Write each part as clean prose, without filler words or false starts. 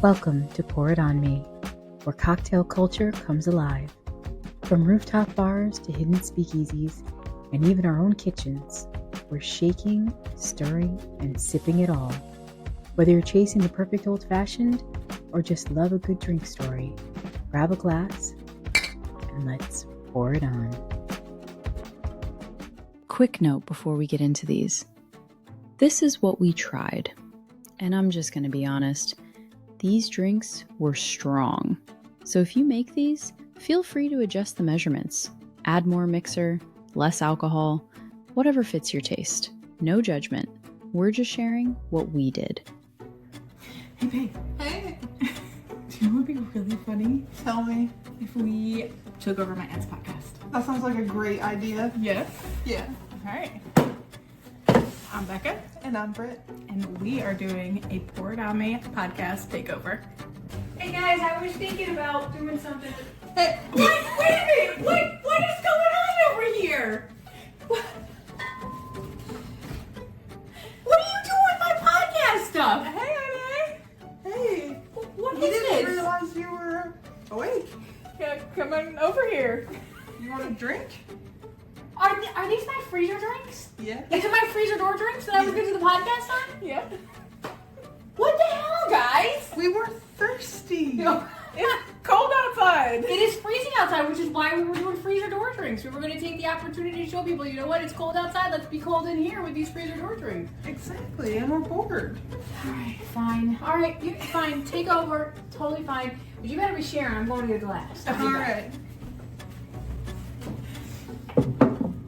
Welcome to Pour It On Me, where cocktail culture comes alive. From rooftop bars to hidden speakeasies, and even our own kitchens, we're shaking, stirring, and sipping it all. Whether you're chasing the perfect old-fashioned or just love a good drink story, grab a glass and let's pour it on. Quick note before we get into these. This is what we tried, and I'm just going to be honest. These drinks were strong. So if you make these, feel free to adjust the measurements. Add more mixer, less alcohol, whatever fits your taste. No judgment. We're just sharing what we did. Hey, babe. Hey. Do you know what would be really funny? Tell me. If we took over my aunt's podcast. That sounds like a great idea. Yes. Yeah. All right. I'm Becca. And I'm Britt. And we are doing a Pour It On Me podcast takeover. Hey guys, I was thinking about doing something. Hey. Wait a minute! What is going on over here? What are you doing with my podcast stuff? Hey, honey. Hey. What We is didn't this? realize you were awake. Yeah, come on over here. You want a drink? Are these my freezer drinks? Yeah. These are my freezer door drinks that I was going to do the podcast on? Yeah. What the hell, guys? We were thirsty. It's cold outside. It is freezing outside, which is why we were doing freezer door drinks. We were going to take the opportunity to show people, you know what, it's cold outside, let's be cold in here with these freezer door drinks. Exactly. And we're bored. Alright, fine. Alright, fine. Take over. Totally fine. But you better be sharing. I'm going to get a glass. All right.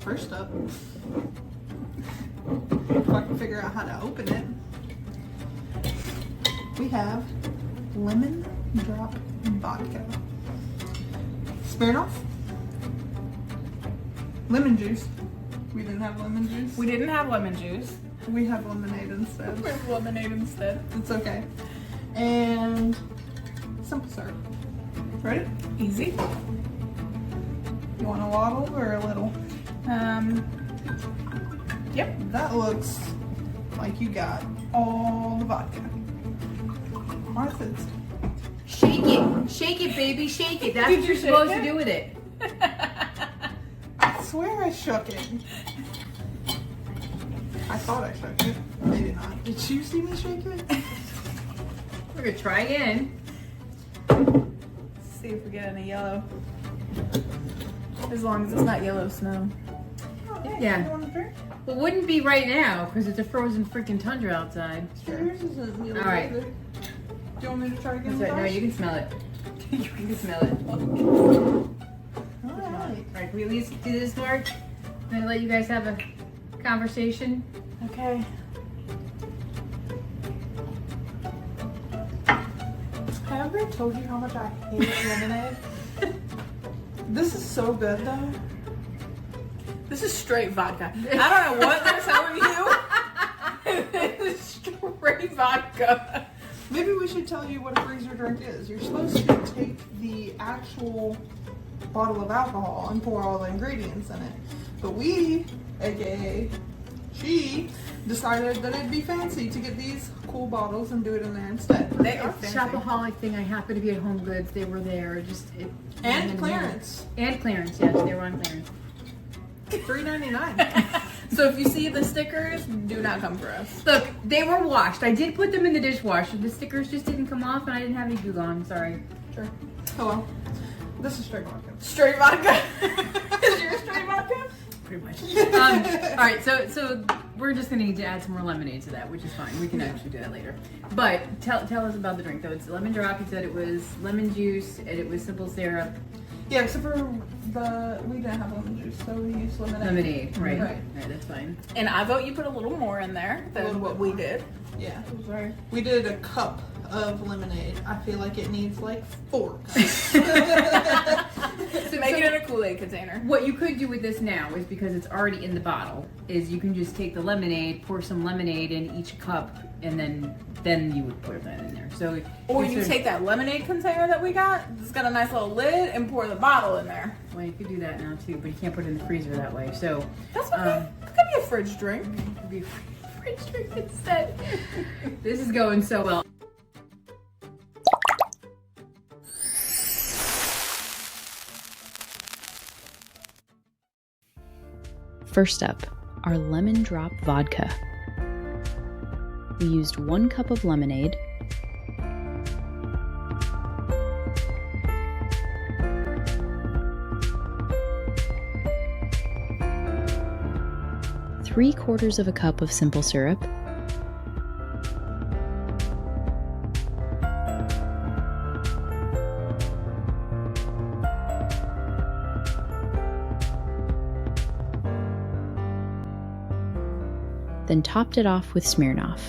First up, if I can figure out how to open it, we have lemon drop vodka, Smirnoff, lemon juice. We didn't have lemon juice. We didn't have lemon juice. We have lemonade instead. We have lemonade instead. It's okay. And simple syrup. Ready? Easy. You want a waddle or a little? Yep. That looks like you got all the vodka. Martha's. Shake it, baby, shake it. That's Did what you're you shake supposed it? to do with it. I swear I shook it. I thought I shook it. Maybe not. Did you see me shake it? We're gonna try again. See if we get any yellow. As long as it's not yellow snow. Oh, hey, Yeah. You want a drink? Well, wouldn't be right now because it's a frozen freaking tundra outside. Yours isn't yellow All right. either. Do you want me to try again? That's right. No, Josh? you can smell it. You can smell it. All right. Alright, can we at least do this, Mark? I'm gonna let you guys have a conversation. Okay. Have I ever told you how much I hate lemonade? This is so good though. This is straight vodka. I don't know what they're telling you. It's straight vodka. Maybe we should tell you what a freezer drink is. You're supposed to take the actual bottle of alcohol and pour all the ingredients in it. But we, aka she, decided that it'd be fancy to get these cool bottles and do it in there instead. They are fancy. Shopaholic thing. I happened to be at Home Goods. They were there. And clearance. And clearance. Yes, they were on clearance. $3.99. So if you see the stickers, do not come for us. Look, they were washed. I did put them in the dishwasher. The stickers just didn't come off, and I didn't have any glue on. Sorry. Sure. Oh well. This is straight vodka. Straight vodka. Is yours straight vodka? Pretty much. All right, so we're just gonna need to add some more lemonade to that, which is fine. We can actually do that later. But tell us about the drink though. It's lemon drop. You said it was lemon juice and it was simple syrup. Yeah, except for we didn't have lemon juice, so we used lemonade. Lemonade, right? Right. Right, that's fine. And I vote you put a little more in there A little than what bit we more. did. Yeah. Sorry. We did a cup of lemonade. I feel like it needs like 4 cups. So make it in a Kool-Aid container. What you could do with this now is because it's already in the bottle, is you can just take the lemonade, pour some lemonade in each cup, and then you would put that in there. So Or if you there's- take that lemonade container that we got, it's got a nice little lid, and pour the bottle in there. Well, you could do that now too, but you can't put it in the freezer that way. So That's okay. It could be a fridge drink. it could be a fridge drink instead. This is going so well. First up, our lemon drop vodka. We used 1 cup of lemonade, three-quarters of a cup of simple syrup, then topped it off with Smirnoff.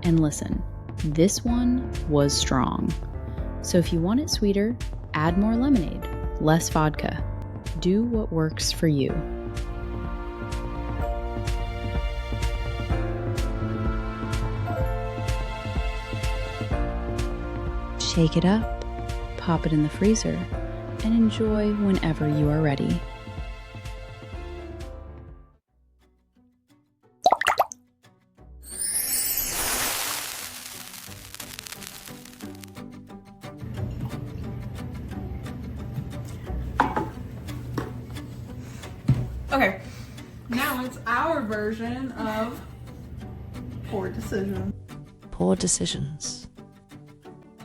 And listen, this one was strong. So if you want it sweeter, add more lemonade, less vodka. Do what works for you. Shake it up, pop it in the freezer, and enjoy whenever you are ready. Okay. Now it's our version of poor decision. Poor decisions.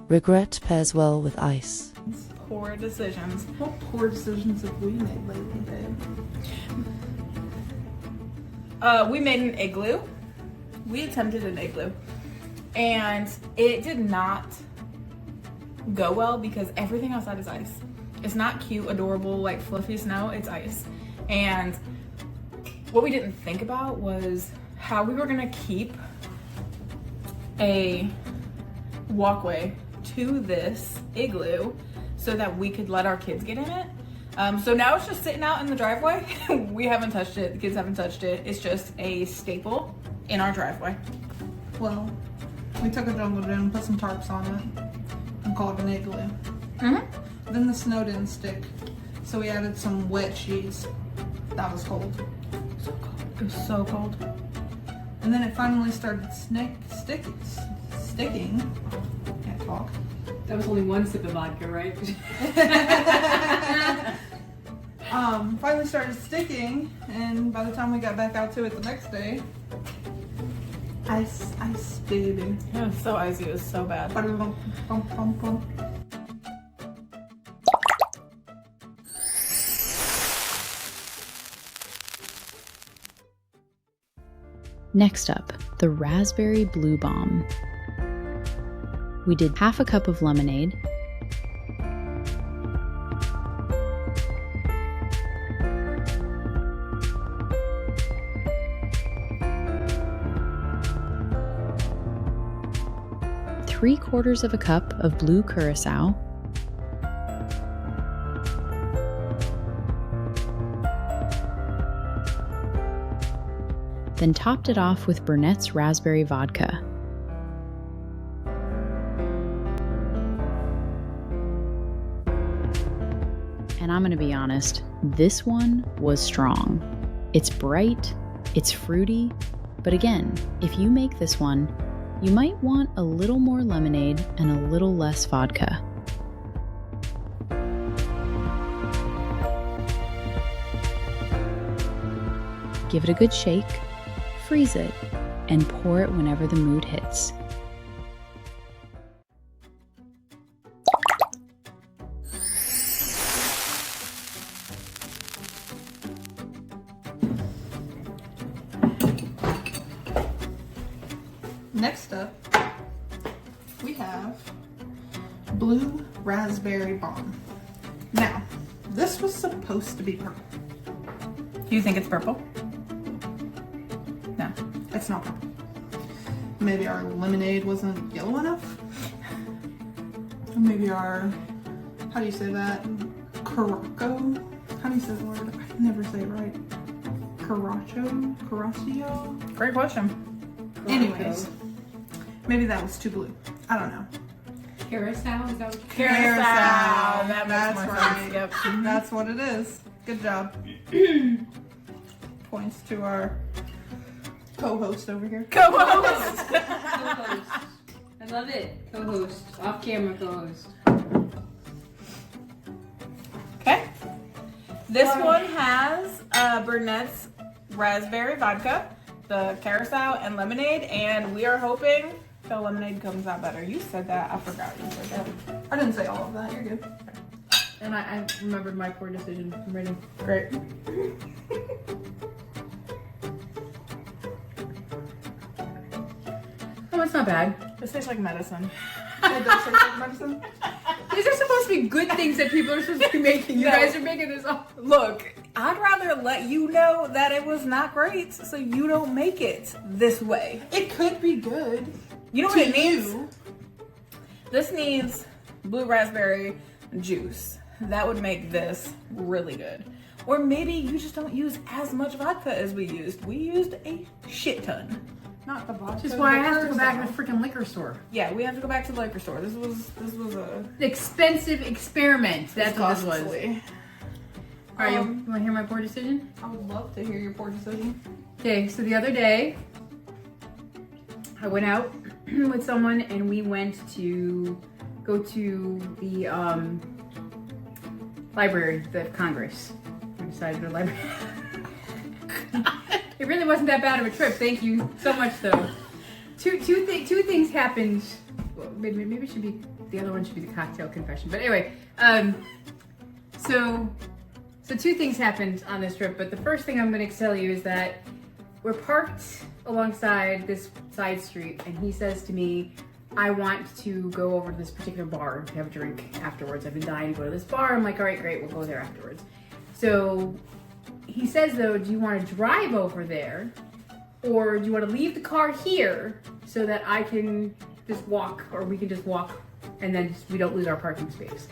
Regret pairs well with ice. Poor decisions. What poor decisions have we made lately, babe? We made an igloo. We attempted an igloo. And it did not go well because everything outside is ice. It's not cute, adorable, like fluffy snow, it's ice. And what we didn't think about was how we were gonna keep a walkway to this igloo so that we could let our kids get in it. So now it's just sitting out in the driveway. We haven't touched it, the kids haven't touched it. It's just a staple in our driveway. Well, we took a jungle gym, put some tarps on it, and called it an igloo. Mm-hmm. Then the snow didn't stick, so we added some wet sheets. That was cold. So cold. It was so cold. And then it finally started sticking. Can't talk. That was only 1 sip of vodka, right? Finally started sticking, and by the time we got back out to it the next day, ice, baby. It was so icy, it was so bad. Bum, bum, bum, bum. Next up, the raspberry blue bomb. We did half a cup of lemonade, three-quarters of a cup of blue curacao, then topped it off with Burnett's raspberry vodka. And I'm gonna be honest, this one was strong. It's bright, it's fruity, but again, if you make this one, you might want a little more lemonade and a little less vodka. Give it a good shake, freeze it, and pour it whenever the mood hits. Next up, we have blue raspberry bomb. Now, this was supposed to be purple. Do you think it's purple? No. It's not purple. Maybe our lemonade wasn't yellow enough? Or maybe our, how do you say that? Caraco? How do you say the word? I can never say it right. Caraccio? Great question. Anyways, maybe that was too blue. I don't know. Carousel, is that what Carousel. That makes That's more right. sense. Yep. That's what it is. Good job. Points to our co-host over here. Co-host. That's I love it. Co-host. Off-camera co-host. Okay. This one has Burnett's raspberry vodka, the carousel, and lemonade, and we are hoping the lemonade comes out better. You said that. I forgot you said that. I didn't say all of that. You're good. And I remembered my poor decision. I'm ready. Great. Oh, it's not bad. This tastes like medicine. It does taste like medicine. These are supposed to be good things that people are supposed to be making. You No. guys are making this up. Look, I'd rather let you know that it was not great so you don't make it this way. It could be good. You know what To it needs? you. This needs blue raspberry juice. That would make this really good. Or maybe you just don't use as much vodka as we used. We used a shit ton. Not the vodka. Which is why I the have to go back to Curacao. the freaking liquor store. Yeah, we have to go back to the liquor store. This was a An expensive experiment. That's what this was. costly. All right, you want to hear my poor decision? I would love to hear your poor decision. Okay, so the other day, I went out with someone and we went to go to the library, the Congress. We decided to library. It really wasn't that bad of a trip. Thank you so much, though. Two things happened. Well, maybe it should be the other one should be the cocktail confession. But anyway, so two things happened on this trip. But the first thing I'm going to tell you is that we're parked alongside this side street, and he says to me, I want to go over to this particular bar to have a drink afterwards. I've been dying to go to this bar. I'm like, all right, great, we'll go there afterwards. So he says, though, do you want to drive over there, or do you want to leave the car here so that I can just walk, or we can just walk, and then we don't lose our parking space?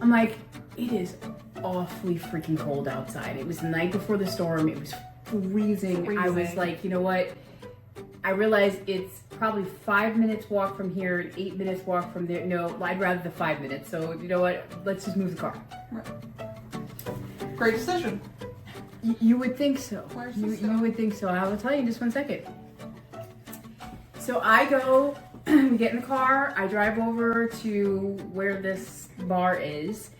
I'm like, it is awfully freaking cold outside. It was the night before the storm. It was freezing. I was like, you know what? I realized it's probably 5 minutes walk from here and 8 minutes walk from there. No, I'd rather the 5 minutes. So you know what? Let's just move the car. Great decision. You would think so. Where's You the stove? would think so. I will tell you in just 1 second. So I go, we get in the car, I drive over to where this bar is,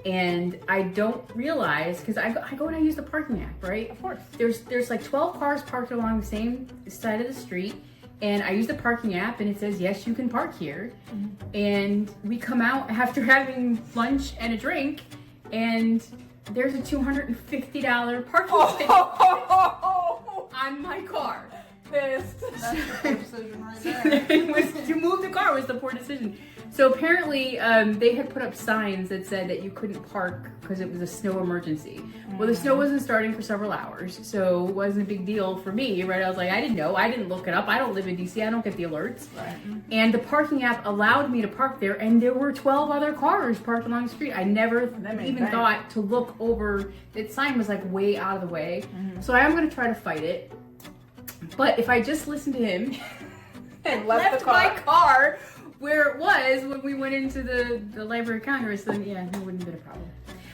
and I don't realize, because I go and I use the parking app, right? Of course. There's like 12 cars parked along the same side of the street, and I use the parking app, and it says, yes, you can park here. And we come out after having lunch and a drink, and there's a $250 parking ticket on my car. Pissed. That's your poor decision right there. It was to move the car was the poor decision. So apparently they had put up signs that said that you couldn't park because it was a snow emergency. Well, the snow wasn't starting for several hours, so it wasn't a big deal for me, right? I was like, I didn't know. I didn't look it up. I don't live in DC. I don't get the alerts. Right. And the parking app allowed me to park there, and there were 12 other cars parked along the street. I never That made even sense. thought to look over. That sign was like way out of the way. So I am going to try to fight it. But if I just listened to him and Left the my car. car where it was when we went into the Library of Congress, then yeah, it wouldn't have been a problem.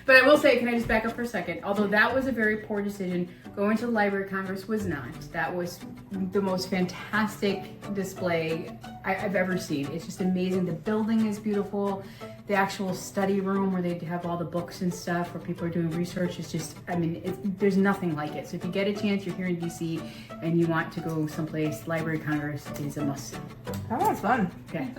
But I will say, can I just back up for a second? Although that was a very poor decision, going to the Library of Congress was not. That was the most fantastic display I've ever seen. It's just amazing. The building is beautiful. The actual study room where they have all the books and stuff where people are doing research is just, I mean, there's nothing like it. So if you get a chance, you're here in DC and you want to go someplace, Library of Congress is a must-see. That one's fun. Okay.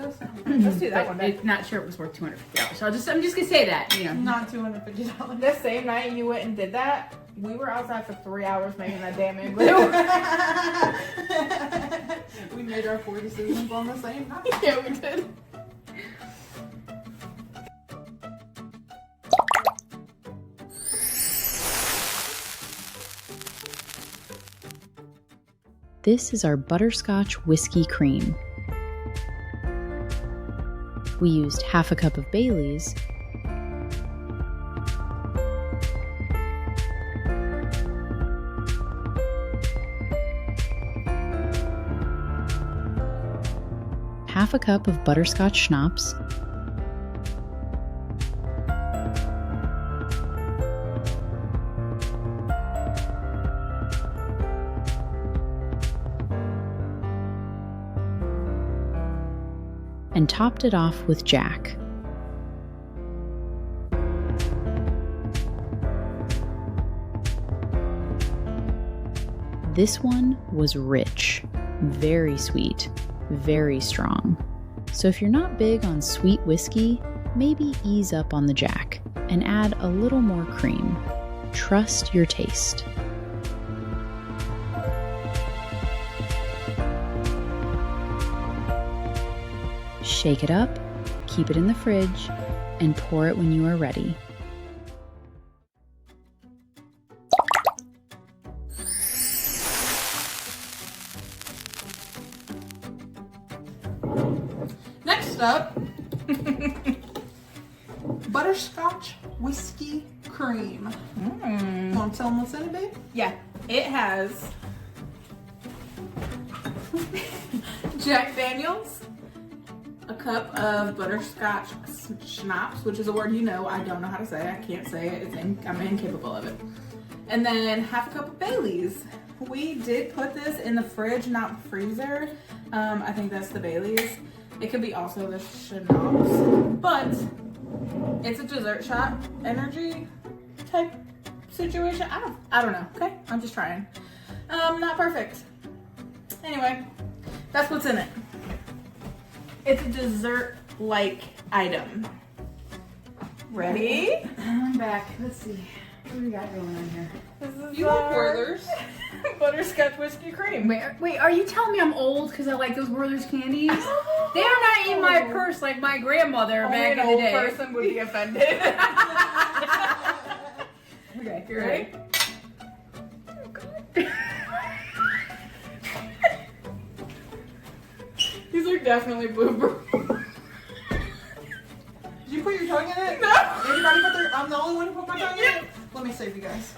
Let's do that But one day. I'm not sure it was worth $250. So I'm just gonna say that, you know. Not $250. The same night you went and did that, we were outside for 3 hours making that damn igloo. We made our poor decisions on the same night. Yeah, we did. This is our butterscotch whiskey cream. We used half a cup of Bailey's, half a cup of butterscotch schnapps, and topped it off with Jack. This one was rich, very sweet, very strong. So if you're not big on sweet whiskey, maybe ease up on the Jack and add a little more cream. Trust your taste. Shake it up, keep it in the fridge, and pour it when you are ready. Next up, butterscotch whiskey cream. Want to tell them what's in it, babe? Yeah, it has Jack Daniels, a cup of butterscotch schnapps, which is a word you know. I don't know how to say. I can't say it. I'm incapable of it. And then half a cup of Baileys. We did put this in the fridge, not the freezer. I think that's the Baileys. It could be also the schnapps, but it's a dessert shot energy type situation. I don't know. Okay, I'm just trying. Not perfect. Anyway, that's what's in it. It's a dessert-like item. Ready? I'm back. Let's see. What do we got going on here? This is You like Werther's? butterscotch whiskey cream. Wait, are you telling me I'm old because I like those Werther's candies? They are not in my purse like my grandmother Only back an in the old day. person would be offended. Okay, You ready? These are definitely blooper. Did you put your tongue in it? No. Everybody put their. I'm the only one who put my tongue in it. Let me save you guys.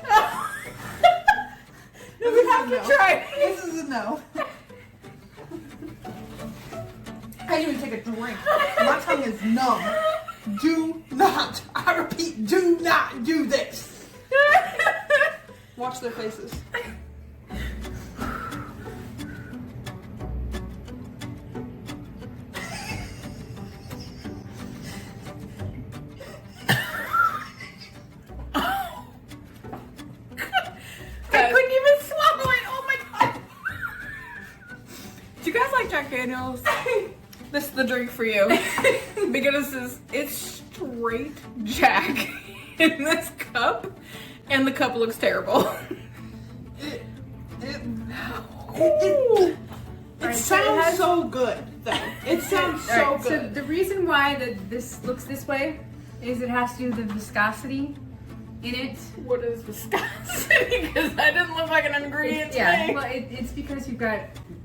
We have to try. This is a no. I didn't even take a drink. My tongue is numb. Do not. I repeat, do not do this. Watch their faces. I couldn't even swallow it. Oh my god. Do you guys like Jack Daniels? This is the drink for you. Because it's straight Jack in this cup. And the cup looks terrible. It Alright, so it sounds has- so good, though. It sounds so Alright, so good. the reason why this looks this way is it has to do with the viscosity in it. What is viscosity? Because that didn't look like an ingredient to Yeah, me. well, it's because you've got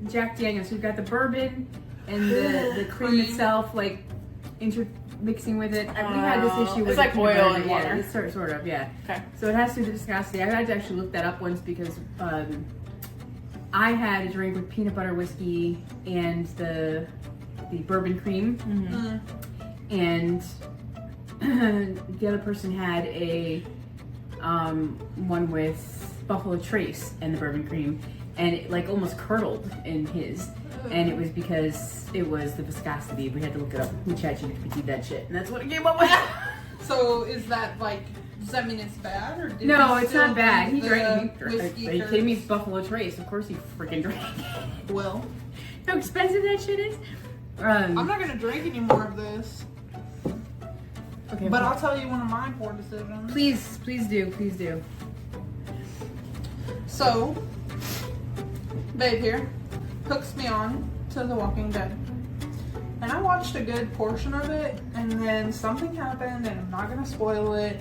Jack Daniels, you've got the bourbon and the cream itself, like intermixing with it. We had this issue with It's like the peanut oil butter, and yeah, water. it's sort of, yeah. Okay. So it has to do with the viscosity. I had to actually look that up once because I had a drink with peanut butter whiskey and the bourbon cream, and the other person had a one with Buffalo Trace and the bourbon cream, and it like almost curdled in his, and it was because it was the viscosity. We had to look it up. We ChatGPT that shit, and that's what it came up with. So is that like, does that mean it's bad? Or did No, he it's still not bad. He drink drank. the whiskey He gave me curds? Buffalo Trace. Of course he freaking drank. Well, How expensive that shit is. I'm not gonna drink any more of this. Okay, But well, I'll tell you one of my poor decisions. please do. So, babe here hooks me on to The Walking Dead. And I watched a good portion of it, and then something happened, and I'm not gonna spoil it,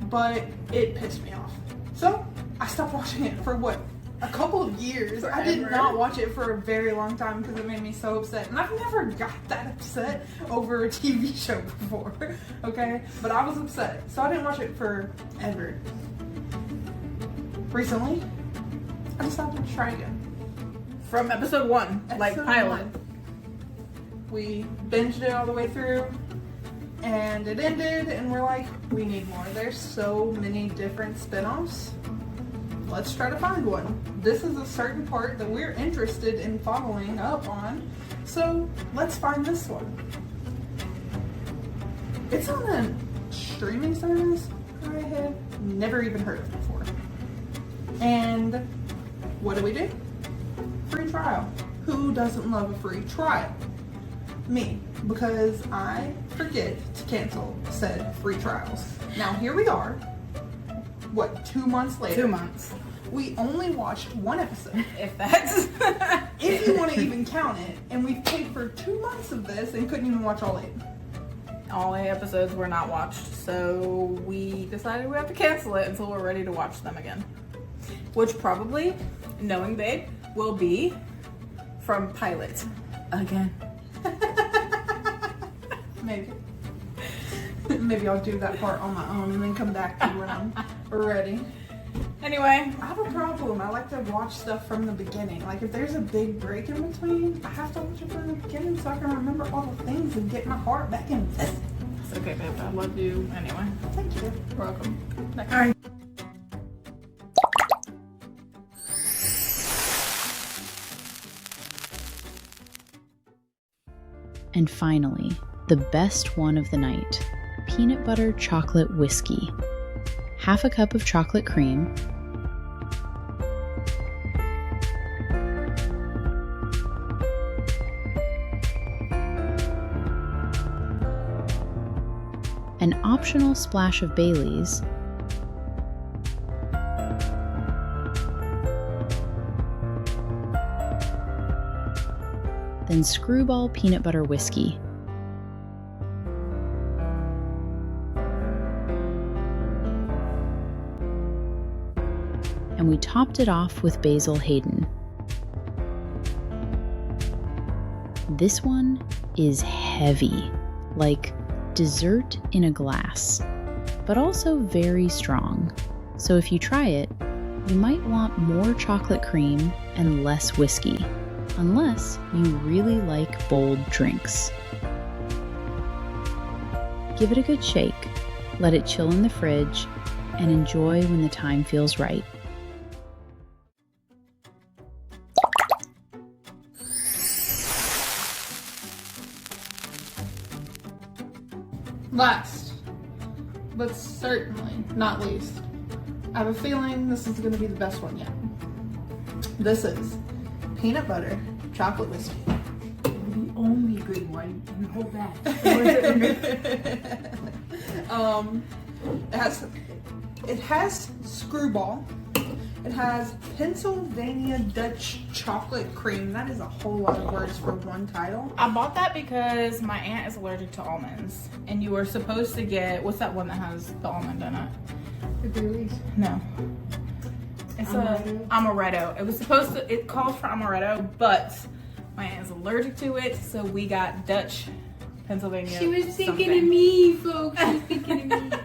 but it pissed me off. So, I stopped watching it for what? A couple of years. I did Forever. not watch it for a very long time because it made me so upset. And I've never got that upset over a TV show before, okay? But I was upset, so I didn't watch it forever. Recently, I decided to try again. From episode 1, like Episode pilot. 1. We binged it all the way through, and it ended, and we're like, we need more. There's so many different spin-offs, let's try to find one. This is a certain part that we're interested in following up on, so let's find this one. It's on a streaming service I had never even heard of before. And what do? Free trial. Who doesn't love a free trial? Me, because I forget to cancel said free trials. Now here we are, what, 2 months later? 2 months. We only watched one episode. If that's... If you want to even count it, and we've paid for 2 months of this and couldn't even watch all 8. All 8 episodes were not watched, so we decided we have to cancel it until we're ready to watch them again. Which probably, knowing Babe, will be from pilot again. Maybe. Maybe I'll do that part on my own and then come back to you when I'm ready. Anyway, I have a problem. I like to watch stuff from the beginning. Like if there's a big break in between, I have to watch it from the beginning so I can remember all the things and get my heart back in this. it's okay, babe. I love you anyway. Thank you. You're welcome. Next. All right. And finally, the best one of the night, peanut butter chocolate whiskey. Half a cup of chocolate cream, an optional splash of Baileys, then Screwball peanut butter whiskey. And we topped it off with Basil Hayden. This one is heavy, like dessert in a glass, but also very strong. So if you try it, you might want more chocolate cream and less whiskey, unless you really like bold drinks. Give it a good shake, let it chill in the fridge, and enjoy when the time feels right. Last, but certainly not least, I have a feeling this is going to be the best one yet. This is peanut butter chocolate whiskey. The only good one. You hold back. It has Screwball. It has Pennsylvania Dutch chocolate cream. That is a whole lot of words for one title. I bought that because my aunt is allergic to almonds, and you were supposed to get, what's that one that has the almond in it? The Baileys. No. It's a amaretto. It was supposed to, it calls for amaretto, but my aunt is allergic to it, so we got Dutch Pennsylvania. She was thinking something. of me, folks. She was thinking of me.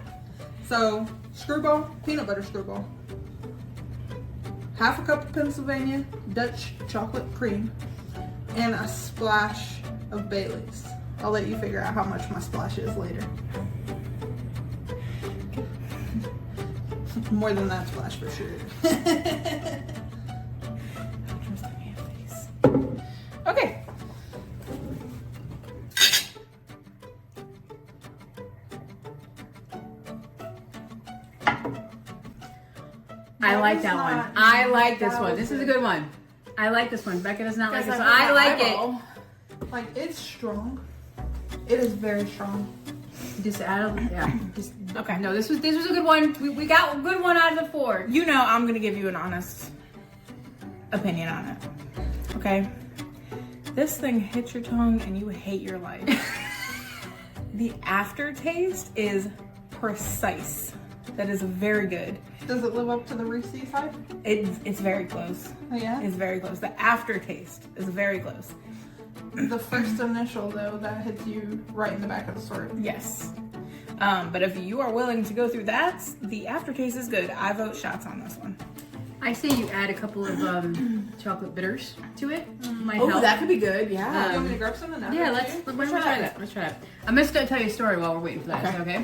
So, Screwball, peanut butter Screwball. Half a cup of Pennsylvania Dutch chocolate cream, and a splash of Baileys. I'll let you figure out how much my splash is later. More than that splash for sure. Okay. I like that one. I like this one. This is a good one. I like this one. Becca does not like this one. I like it. Like, it's strong. It is very strong. Just add a, yeah. Just, Okay. no, this was a good one. We got a good one out of the 4. You know I'm gonna give you an honest opinion on it. Okay? This thing hits your tongue and you hate your life. The aftertaste is precise. That is very good. Does it live up to the Reese's hype? It's very close. Oh, yeah? It's very close. The aftertaste is very close. The first initial, though, that hits you right in the back of the throat. Yes. But if you are willing to go through that, the aftertaste is good. I vote shots on this one. I say you add a couple of chocolate bitters to it. Might Oh, help. that could be good. Yeah. You want me to grab some of that? Yeah, let's try that. Let's try that. I'm gonna tell you a story while we're waiting for that. Okay.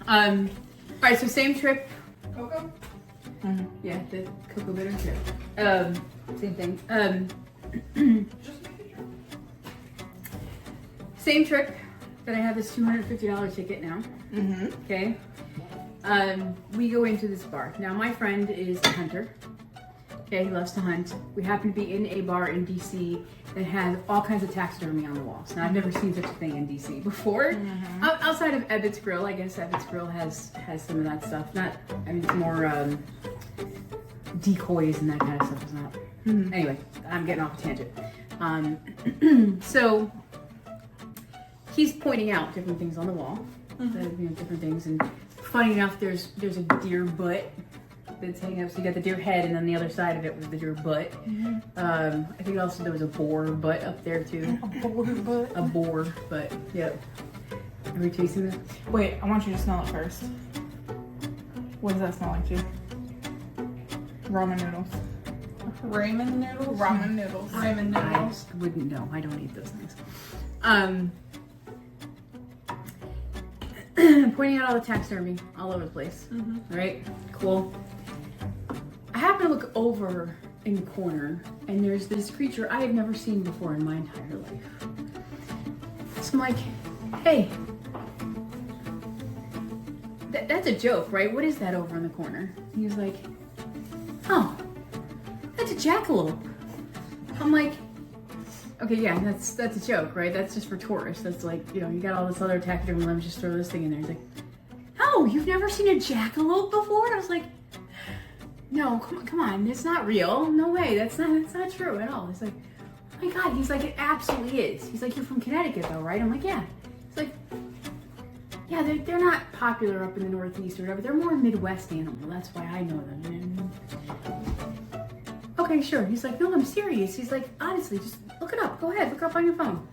All right. So same trip. Cocoa? Mhm. Yeah, the cocoa bitter. Same thing. Just make it true. Same trick, but I have this $250 ticket now. Mm-hmm. Okay. We go into this bar. Now, my friend is a hunter. Okay, he loves to hunt. We happen to be in a bar in DC that has all kinds of taxidermy on the walls. Now, I've never seen such a thing in DC before. Outside of Ebbett's Grill, I guess Ebbett's Grill has some of that stuff. It's more decoys and that kind of stuff. It's not. Anyway, I'm getting off a tangent. So he's pointing out different things on the wall, different things, and funny enough, there's a deer butt that's hanging up. So you got the deer head, and then the other side of it was the deer butt. I think also there was a boar butt up there too. A boar butt. Yep. Are we tasting this? Wait, I want you to smell it first. What does that smell like to you? Ramen noodles. Ramen noodles? Ramen noodles. Ramen noodles. I wouldn't know. I don't eat those things. Pointing out all the taxidermy all over the place. All right, cool. I happen to look over in the corner, and there's this creature I have never seen before in my entire life. So I'm like, hey, that's a joke, right? What is that over in the corner? And he was like, oh, that's a jackalope. I'm like, okay, yeah, that's a joke, right? That's just for tourists. That's like, you got all this other taxidermy. Let me just throw this thing in there. He's like, oh, you've never seen a jackalope before? And I was like, no, come on, it's not real. No way, that's not true at all. He's like, oh my God. He's like, it absolutely is. He's like, you're from Connecticut though, right? I'm like, yeah. He's like, yeah, they're not popular up in the Northeast or whatever. They're more Midwest animal. That's why I know them. And, okay, sure. He's like, no, I'm serious. He's like, honestly, just look it up. Go ahead, look up on your phone.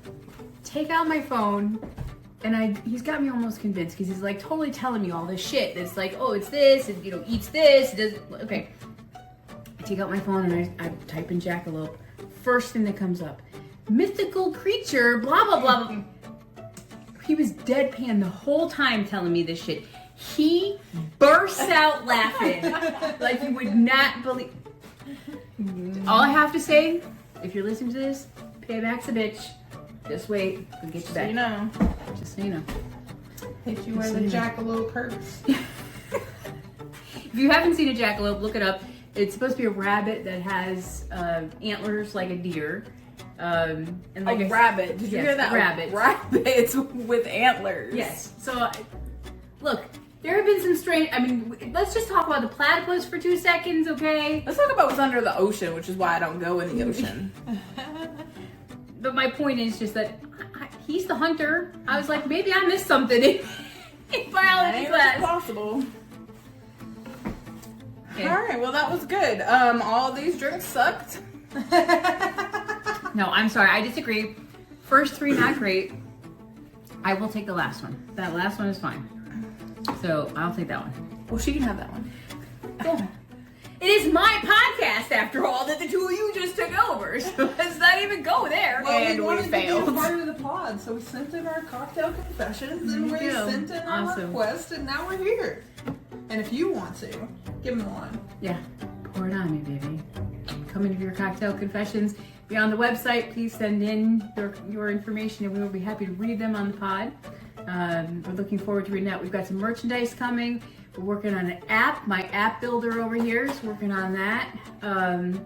Take out my phone, and he's got me almost convinced because he's like totally telling me all this shit. That's like, oh, it's this, it eats this, it does. Okay. I take out my phone and I type in jackalope. First thing that comes up, mythical creature, blah blah blah blah. He was deadpan the whole time telling me this shit. He bursts out laughing like you would not believe. All I have to say, if you're listening to this, payback's a bitch. Just wait, we'll get you back. You know. Just so you know. Hit you where the jackalope hurts. If you haven't seen a jackalope, look it up. It's supposed to be a rabbit that has antlers like a deer. And like a rabbit. Did you hear that? Rabbit. Rabbits with antlers. Yes. So, look, there have been some strange. I mean, let's just talk about the platypus for 2 seconds, okay? Let's talk about what's under the ocean, which is why I don't go in the ocean. But my point is just that he's the hunter. I was like, maybe I missed something in biology class. Possible. Okay. All right. Well, that was good. All these drinks sucked. No, I'm sorry. I disagree. First 3 not great. I will take the last one. That last one is fine. So I'll take that one. Well, she can have that one. Yeah. It is my podcast, after all, that the two of you just took over. So let's not even go there. Well, And we we wanted to failed. be a part of the pod, so we sent in our cocktail confessions and we There you go. sent in our Awesome. request, and now we're here. And if you want to, give them the line. Yeah, pour it on me, baby. Come into your cocktail confessions. Be on the website. Please send in your information, and we will be happy to read them on the pod. We're looking forward to reading that. We've got some merchandise coming. We're working on an app. My app builder over here is working on that. And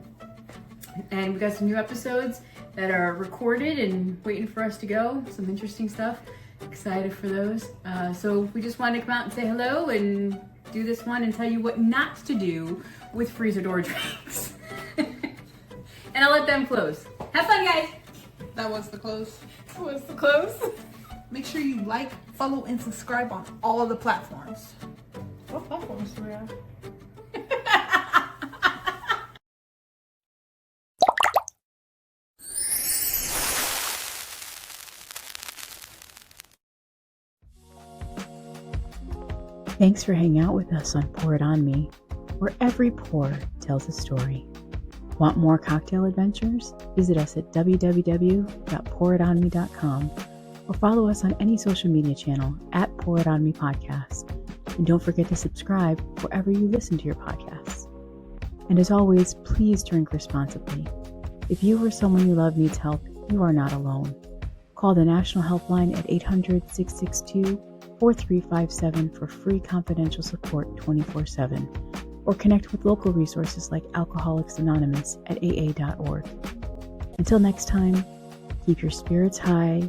we've got some new episodes that are recorded and waiting for us to go. Some interesting stuff. Excited for those. So we just wanted to come out and say hello and do this one and tell you what not to do with freezer door drinks. And I'll let them close. Have fun, guys. That was the close. What's the close? Make sure you like, follow, and subscribe on all of the platforms. What platforms do we have? Thanks for hanging out with us on Pour It On Me, where every pour tells a story. Want more cocktail adventures? Visit us at www.pouritonme.com or follow us on any social media channel at Pour It On Me Podcast. And don't forget to subscribe wherever you listen to your podcasts. And as always, please drink responsibly. If you or someone you love needs help, you are not alone. Call the National Helpline at 800-662-4357 for free confidential support 24/7, or connect with local resources like Alcoholics Anonymous at aa.org. Until next time, keep your spirits high,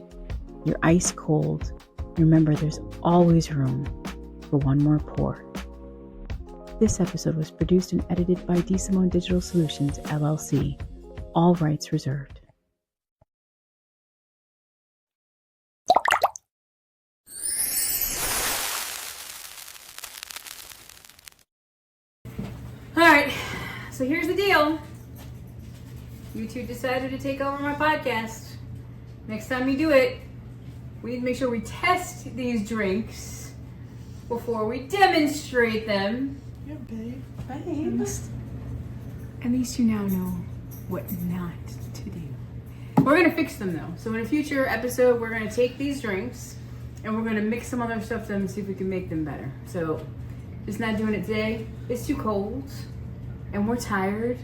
your ice cold. Remember, there's always room for one more pour. This episode was produced and edited by DeSimone Digital Solutions, LLC. All rights reserved. All right, so here's the deal. You two decided to take over my podcast. Next time you do it, we need to make sure we test these drinks before we demonstrate them. Yeah, babe. Thanks. At least you now know what not to do. We're gonna fix them though. So in a future episode, we're gonna take these drinks and we're gonna mix some other stuff to them and see if we can make them better. So just not doing it today. It's too cold and we're tired.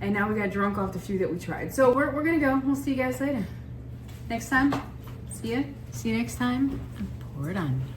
And now we got drunk off the few that we tried. So we're gonna go. We'll see you guys later. Next time. See ya. See you next time. Pour it on me.